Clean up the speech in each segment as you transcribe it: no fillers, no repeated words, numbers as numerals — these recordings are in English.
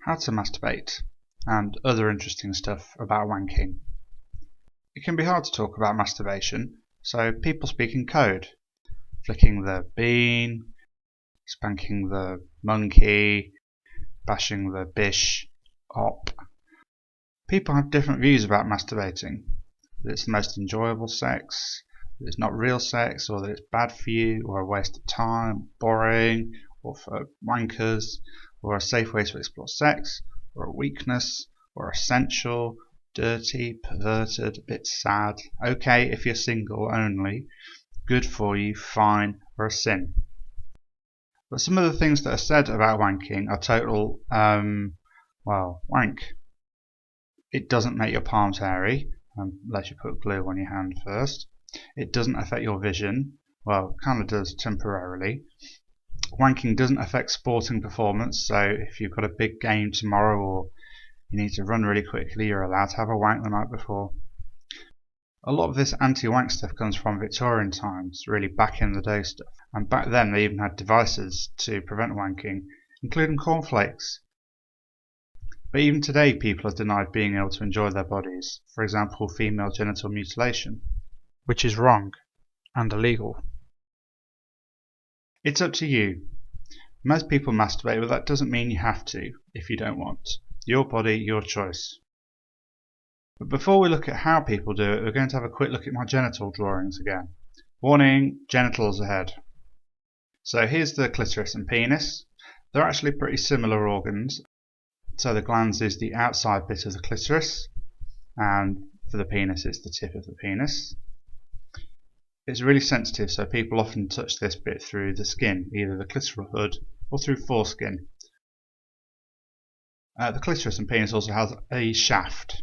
how to masturbate, and other interesting stuff about wanking. It can be hard to talk about masturbation, so people speak in code. Flicking the bean, spanking the monkey, bashing the bish, op. People have different views about masturbating. That it's the most enjoyable sex, that it's not real sex, or that it's bad for you, or a waste of time, boring, or for wankers, or a safe way to explore sex, or a weakness, or essential, dirty, perverted, a bit sad, okay if you're single only, good for you, fine, or a sin. But some of the things that are said about wanking are total, wank. It doesn't make your palms hairy, unless you put glue on your hand first. It doesn't affect your vision. Well, it kind of does temporarily. Wanking doesn't affect sporting performance, so if you've got a big game tomorrow or you need to run really quickly, you're allowed to have a wank the night before. A lot of this anti-wank stuff comes from Victorian times, really back in the day stuff. And back then they even had devices to prevent wanking, including cornflakes. But even today people are denied being able to enjoy their bodies, for example female genital mutilation, which is wrong and illegal. It's up to you. Most people masturbate, but that doesn't mean you have to if you don't want. Your body, your choice. But before we look at how people do it, we're going to have a quick look at my genital drawings again. Warning, genitals ahead. So here's the clitoris and penis. They're actually pretty similar organs. So the glans is the outside bit of the clitoris, and for the penis it's the tip of the penis. It's really sensitive, so people often touch this bit through the skin, either the clitoral hood or through foreskin. The clitoris and penis also has a shaft,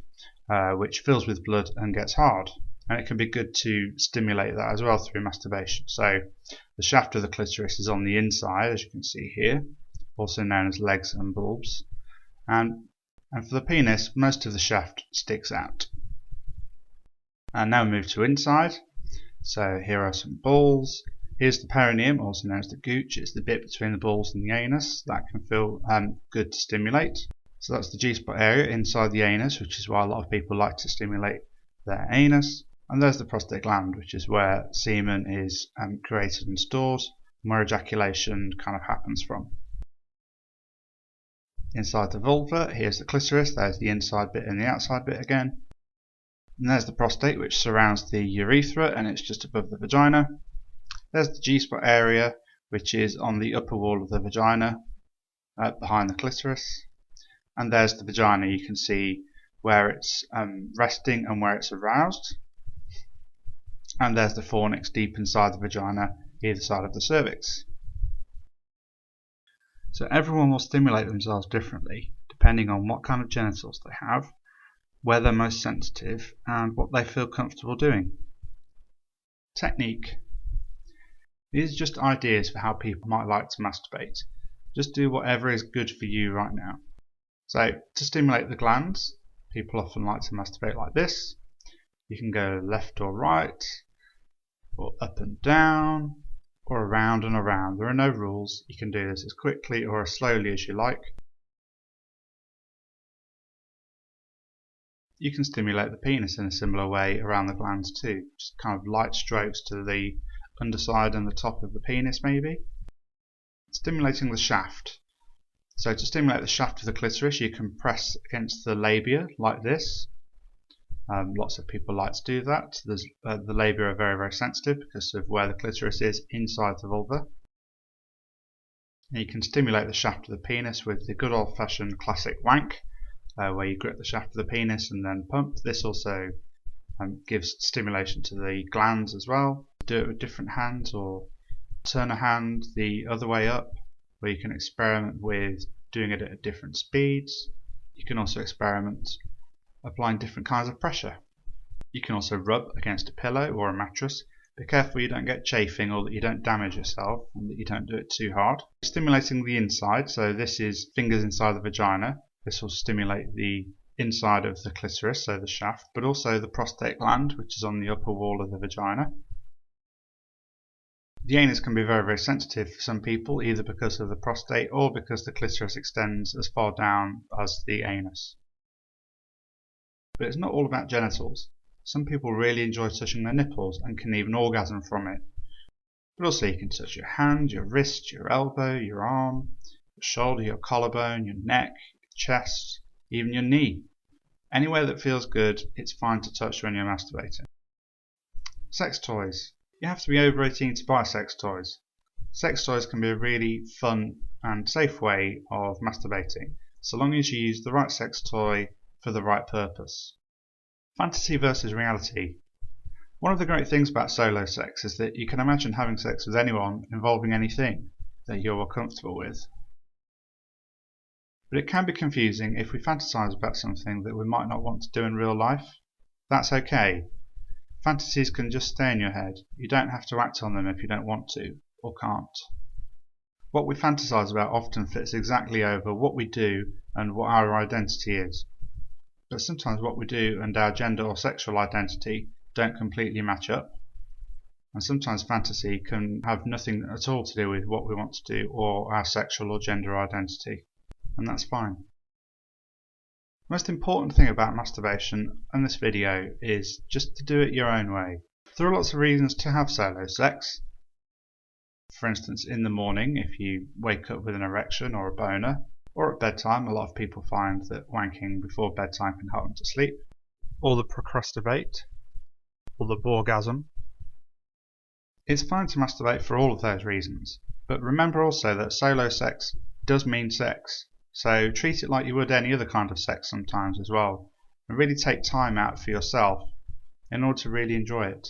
which fills with blood and gets hard, and it can be good to stimulate that as well through masturbation. So the shaft of the clitoris is on the inside, as you can see here, also known as legs and bulbs, and for the penis most of the shaft sticks out. And now we move to inside. So here are some balls. Here's the perineum, also known as the gooch. It's the bit between the balls and the anus that can feel good to stimulate. So that's the G-spot area inside the anus, which is why a lot of people like to stimulate their anus. And there's the prostate gland, which is where semen is created and stored, and where ejaculation kind of happens from. Inside the vulva, here's the clitoris. There's the inside bit and the outside bit again. And there's the prostate, which surrounds the urethra, and it's just above the vagina. There's the G-spot area, which is on the upper wall of the vagina, behind the clitoris. And there's the vagina. You can see where it's resting and where it's aroused. And there's the fornix deep inside the vagina, either side of the cervix. So everyone will stimulate themselves differently, depending on what kind of genitals they have, where they're most sensitive, and what they feel comfortable doing. Technique. These are just ideas for how people might like to masturbate. Just do whatever is good for you right now. So to stimulate the glands, people often like to masturbate like this. You can go left or right, or up and down, or around and around. There are no rules. You can do this as quickly or as slowly as you like. You can stimulate the penis in a similar way around the glands too, just kind of light strokes to the underside and the top of the penis maybe. Stimulating the shaft. So to stimulate the shaft of the clitoris you can press against the labia like this. Lots of people like to do that. The labia are very sensitive because of where the clitoris is inside the vulva. And you can stimulate the shaft of the penis with the good old fashioned classic wank, where you grip the shaft of the penis and then pump. This also gives stimulation to the glands as well. Do it with different hands, or turn a hand the other way up, where you can experiment with doing it at different speeds. You can also experiment applying different kinds of pressure. You can also rub against a pillow or a mattress. Be careful you don't get chafing, or that you don't damage yourself, and that you don't do it too hard. Stimulating the inside, so this is fingers inside the vagina. This will stimulate the inside of the clitoris, so the shaft, but also the prostate gland, which is on the upper wall of the vagina. The anus can be very sensitive for some people, either because of the prostate or because the clitoris extends as far down as the anus. But it's not all about genitals. Some people really enjoy touching their nipples and can even orgasm from it. But also you can touch your hand, your wrist, your elbow, your arm, your shoulder, your collarbone, your neck, your chest, even your knee. Anywhere that feels good, it's fine to touch when you're masturbating. Sex toys. You have to be over 18 to buy sex toys. Sex toys can be a really fun and safe way of masturbating, so long as you use the right sex toy for the right purpose. Fantasy versus reality. One of the great things about solo sex is that you can imagine having sex with anyone involving anything that you're comfortable with. But it can be confusing if we fantasize about something that we might not want to do in real life. That's okay. Fantasies can just stay in your head. You don't have to act on them if you don't want to, or can't. What we fantasize about often fits exactly over what we do and what our identity is. But sometimes what we do and our gender or sexual identity don't completely match up. And sometimes fantasy can have nothing at all to do with what we want to do or our sexual or gender identity. And that's fine. The most important thing about masturbation in this video is just to do it your own way. There are lots of reasons to have solo sex. For instance, in the morning if you wake up with an erection or a boner, or at bedtime. A lot of people find that wanking before bedtime can help them to sleep. Or the procrastinate, or the borgasm. It's fine to masturbate for all of those reasons, but remember also that solo sex does mean sex. So treat it like you would any other kind of sex sometimes as well, and really take time out for yourself in order to really enjoy it.